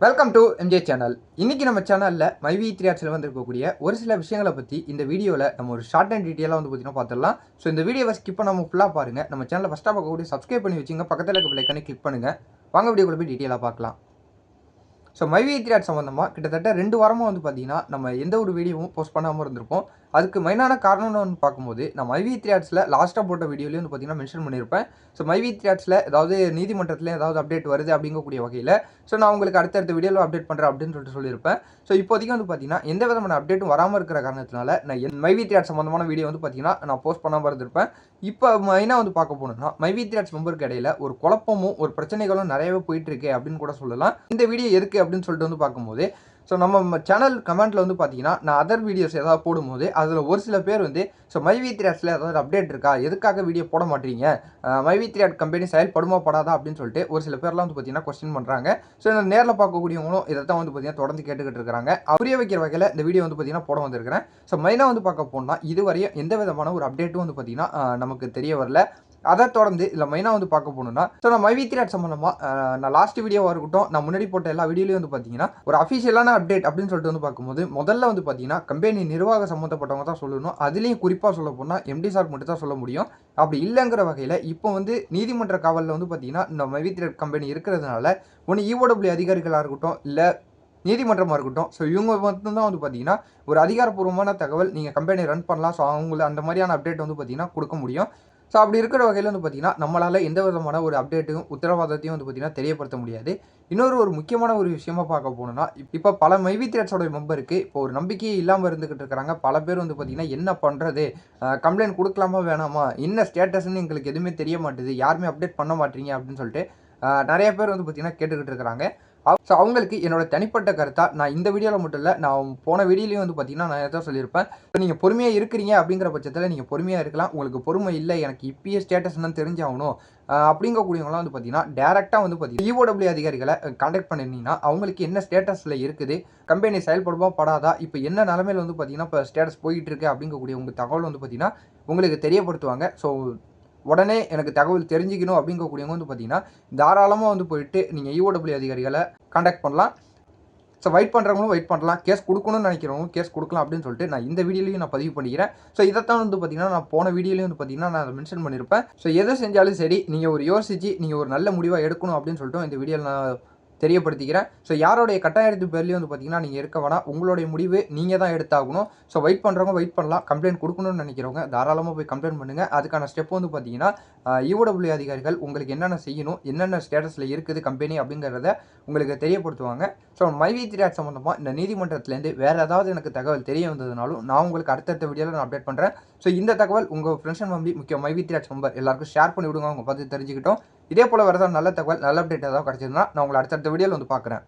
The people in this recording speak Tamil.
Welcome to MJ channel. இன்னைக்கு நம்ம சேனலில் மைவி3ஆர்ட்ஸில் வந்திருக்கக்கூடிய ஒரு சில விஷயங்களை பற்றி இந்த வீடியோவில் நம்ம ஒரு ஷார்ட் அண்ட் டீட்டெயிலாக வந்து பார்த்தீங்கன்னா பார்த்துடலாம். ஸோ இந்த வீடியோவை ஸ்கிப் பண்ணாமல் ஃபுல்லாக பாருங்கள். நம்ம சேனலில் ஃபஸ்ட்டாக பார்க்கக்கூடிய சப்ஸ்கிரைப் பண்ணி வச்சுங்க, பக்கத்தில் இருக்க பெல் ஐகானை கிளிக் பண்ணுங்கள். வாங்க வீடியோக்குள்ள போய் டீட்டெயிலாக பார்க்கலாம். ஸோ மைவி3ஆர்ட்ஸ் சம்மந்தமாக கிட்டத்தட்ட 2 வாரமாக வந்து பார்த்தீங்கன்னா நம்ம எந்த ஒரு வீடியோவும் போஸ்ட் பண்ணாமல் இருந்திருப்போம். அதுக்கு மெயினான காரணம்னு வந்து பார்க்கும்போது நான் மைவி3ஆர்ட்ஸில் லாஸ்ட்டாக போட்ட வீடியோலேயும் வந்து பார்த்தீங்கன்னா மென்ஷன் பண்ணியிருப்பேன். ஸோ மைவி3ஆர்ட்ஸில் ஏதாவது நீதிமன்றத்தில் ஏதாவது அப்டேட் வருது அப்படிங்கக்கூடிய வகையில் ஸோ நான் உங்களுக்கு அடுத்தடுத்த வீடியோவில் அப்டேட் பண்ணுறேன் அப்படின்னு சொல்லியிருப்பேன். ஸோ இப்போதைக்கு வந்து பார்த்தீங்கன்னா எந்த விதமான அப்டேட்டும் வராமல் இருக்கிற காரணத்தினால நான் மைவி3ஆர்ட்ஸ் சம்மந்தமான வீடியோ வந்து பார்த்தீங்கன்னா நான் போஸ்ட் பண்ணாமல் இருந்திருப்பேன். இப்போ மெயினாக வந்து பார்க்க போனோம்னா மைவி3ஆர்ட்ஸ் மெம்பருக்கு இடையில ஒரு குழப்பமும் ஒரு பிரச்சனைகளும் நிறையவே போயிட்டு இருக்கு அப்படின்னு கூட சொல்லலாம். இந்த வீடியோ எதுக்கு அப்படின்னு சொல்லிட்டு வந்து பார்க்கும்போது ஸோ நம்ம சேனல் கமெண்ட்டில் வந்து பார்த்தீங்கன்னா நான் அதர் வீடியோஸ் ஏதாவது போடும்போது அதில் ஒரு சில பேர் வந்து ஸோ மைவி3ஆர்ட்ஸில் ஏதாவது அப்டேட் இருக்கா, எதுக்காக வீடியோ போட மாட்டீங்க, மைவி3ஆர்ட் கம்பெனி செயல்படுமா படாதா அப்படின்னு சொல்லிட்டு ஒரு சில பேர்லாம் வந்து பார்த்தீங்கன்னா கொஸ்டின் பண்ணுறாங்க. ஸோ நேரில் பார்க்கக்கூடியவங்களும் இதை தான் வந்து பார்த்தீங்கன்னா தொடர்ந்து கேட்டுக்கிட்டு இருக்கிறாங்க. புரிய வைக்கிற வகையில் இந்த வீடியோ வந்து பார்த்தீங்கன்னா போட வந்திருக்கிறேன். ஸோ மெயினாக வந்து பார்க்க போனால் இதுவரையும் எந்த விதமான ஒரு அப்டேட்டும் வந்து பார்த்தீங்கன்னா நமக்கு தெரிய வரல. அதை தொடர்ந்து இதில் மெயினாக வந்து பார்க்க போகணுன்னா ஸோ நான் மைவி3ஆர்ட் சம்மந்தமாக நான் லாஸ்ட் வீடியோவாக இருக்கட்டும், நான் முன்னாடி போட்ட எல்லா வீடியோலையும் வந்து பார்த்தீங்கன்னா ஒரு அஃபிஷியலான அப்டேட் அப்படின்னு சொல்லிட்டு வந்து பார்க்கும்போது முதல்ல வந்து பார்த்தீங்கன்னா கம்பெனி நிர்வாக சம்மந்தப்பட்டவங்க தான் சொல்லணும். அதுலேயும் குறிப்பாக சொல்ல போனால் எம்டி சார் மட்டும் தான் சொல்ல முடியும். அப்படி இல்லைங்கிற வகையில் இப்போ வந்து நீதிமன்ற காவலில் வந்து பார்த்தீங்கன்னா இந்த மைவி3ஆர்ட் கம்பெனி இருக்கிறதுனால ஒன்று இஓடபிள்யூ அதிகாரிகளாக இருக்கட்டும், இல்லை நீதிமன்றமாக இருக்கட்டும், ஸோ இவங்க மட்டும்தான் வந்து பார்த்தீங்கன்னா ஒரு அதிகாரப்பூர்வமான தகவல் நீங்கள் கம்பெனி ரன் பண்ணலாம். ஸோ அவங்கள அந்த மாதிரியான அப்டேட் வந்து பார்த்தீங்கன்னா கொடுக்க முடியும். ஸோ அப்படி இருக்கிற வகையில் வந்து பார்த்தீங்கன்னா நம்மளால் எந்த விதமான ஒரு அப்டேட்டும் உத்தரவாதத்தையும் வந்து பார்த்தீங்கன்னா தெரியப்படுத்த முடியாது. இன்னொரு முக்கியமான ஒரு விஷயமா பார்க்க போனோம்னா இப்போ பல மைவி3ஆர்ட்ஸோட மெம்பருக்கு இப்போ ஒரு நம்பிக்கையே இல்லாமல் இருந்துகிட்டு இருக்கிறாங்க. பல பேர் வந்து பார்த்தீங்கன்னா என்ன பண்ணுறது, கம்ப்ளைண்ட் கொடுக்கலாமா வேணாமா, என்ன ஸ்டேட்டஸ்ன்னு எங்களுக்கு எதுவுமே தெரிய மாட்டேது, யாருமே அப்டேட் பண்ண மாட்டீங்க அப்படின்னு சொல்லிட்டு நிறைய பேர் வந்து பார்த்தீங்கன்னா கேட்டுக்கிட்டு இருக்கிறாங்க. ஸோ அவங்களுக்கு என்னோட தனிப்பட்ட கருத்தாக நான் இந்த வீடியோவில் மட்டும் இல்லை, நான் போன வீடியோலையும் வந்து பார்த்தீங்கன்னா நான் எதாவது சொல்லியிருப்பேன். ஸோ நீங்கள் பொறுமையாக இருக்கிறீங்க அப்படிங்கிற பட்சத்தில் நீங்கள் பொறுமையாக இருக்கலாம். உங்களுக்கு பொறுமை இல்லை, எனக்கு இப்பயே ஸ்டேட்டஸ் என்னன்னு தெரிஞ்சாகணும் அப்படிங்கக்கூடியவங்களாம் வந்து பார்த்தீங்கன்னா டேரெக்டாக வந்து பார்த்தீங்கன்னா இஓடபிள்யூ அதிகாரிகளை கான்டாக்ட் பண்ணியிருந்தீங்கன்னா அவங்களுக்கு என்ன ஸ்டேட்டஸில் இருக்குது, கம்பெனி செயல்படுமா படாதா, இப்போ என்ன நிலமையில் வந்து பார்த்தீங்கன்னா இப்போ ஸ்டேட்டஸ் போயிட்டு இருக்கு அப்படிங்கக்கூடிய உங்கள் தகவல் வந்து பார்த்தீங்கன்னா உங்களுக்கு தெரியப்படுத்துவாங்க. ஸோ உடனே எனக்கு தகவல் தெரிஞ்சுக்கணும் அப்படிங்கக்கூடியவங்க வந்து பார்த்தீங்கன்னா தாராளமாக வந்து போயிட்டு நீங்கள் இஓடபிள்யூ அதிகாரிகளை கான்டாக்ட் பண்ணலாம். ஸோ வெயிட் பண்ணுறவங்களும் வெயிட் பண்ணலாம், கேஸ் கொடுக்கணும்னு நினைக்கிறவங்க கேஸ் கொடுக்கலாம் அப்படின்னு சொல்லிட்டு நான் இந்த வீடியோலையும் நான் பதிவு பண்ணிக்கிறேன். ஸோ இதைத்தான் வந்து பார்த்தீங்கன்னா நான் போன வீடியோலையும் வந்து பார்த்தீங்கன்னா நான் அதை மென்ஷன் பண்ணியிருப்பேன். ஸோ எதை செஞ்சாலும் சரி நீங்கள் ஒரு யோசிச்சு நீங்கள் ஒரு நல்ல முடிவாக எடுக்கணும் அப்படின்னு சொல்லிட்டு இந்த வீடியோவில் நான் தெரியப்படுத்திக்கிறேன். ஸோ யாரோடைய கட்டாயத்து பேர்லேயும் வந்து பார்த்தீங்கன்னா நீங்கள் இருக்க வேணாம், உங்களுடைய முடிவு நீங்கள் தான் எடுத்தாகணும். ஸோ வெயிட் பண்ணுறவங்க வெயிட் பண்ணலாம், கம்ப்ளைண்ட் கொடுக்கணும்னு நினைக்கிறவங்க தாராளமாக போய் கம்ப்ளைண்ட் பண்ணுங்கள். அதுக்கான ஸ்டெப் வந்து பார்த்தீங்கன்னா இஓடபிள்யூ அதிகாரிகள் உங்களுக்கு என்னென்ன செய்யணும், என்னென்ன ஸ்டேட்டஸில் இருக்குது கம்பெனி அப்படிங்கிறத உங்களுக்கு தெரியப்படுத்துவாங்க. ஸோ மைவி3ஆர்ட் சம்மந்தமாக இந்த நீதிமன்றத்துலேருந்து வேறு ஏதாவது எனக்கு தகவல் தெரிய வந்ததுனாலும் நான் உங்களுக்கு அடுத்தடுத்த வீடியோவில் நான் அப்டேட் பண்ணுறேன். ஸோ இந்த தகவல் உங்கள் ஃப்ரெண்ட்ஸ் அண்ட் ஃபேமிலி முக்கியம் மைவி3ஆர்ட் மெம்பர் எல்லாருக்கும் ஷேர் பண்ணி விடுங்க, அவங்க பார்த்து தெரிஞ்சுக்கிட்டோம். இதே போல் வேறு ஏதாவது நல்ல தகவல் நல்ல அப்டேட் ஏதாவது கிடச்சதுன்னா நான் உங்களை அடுத்தடுத்த வீடியோவில் வந்து பார்க்குறேன்.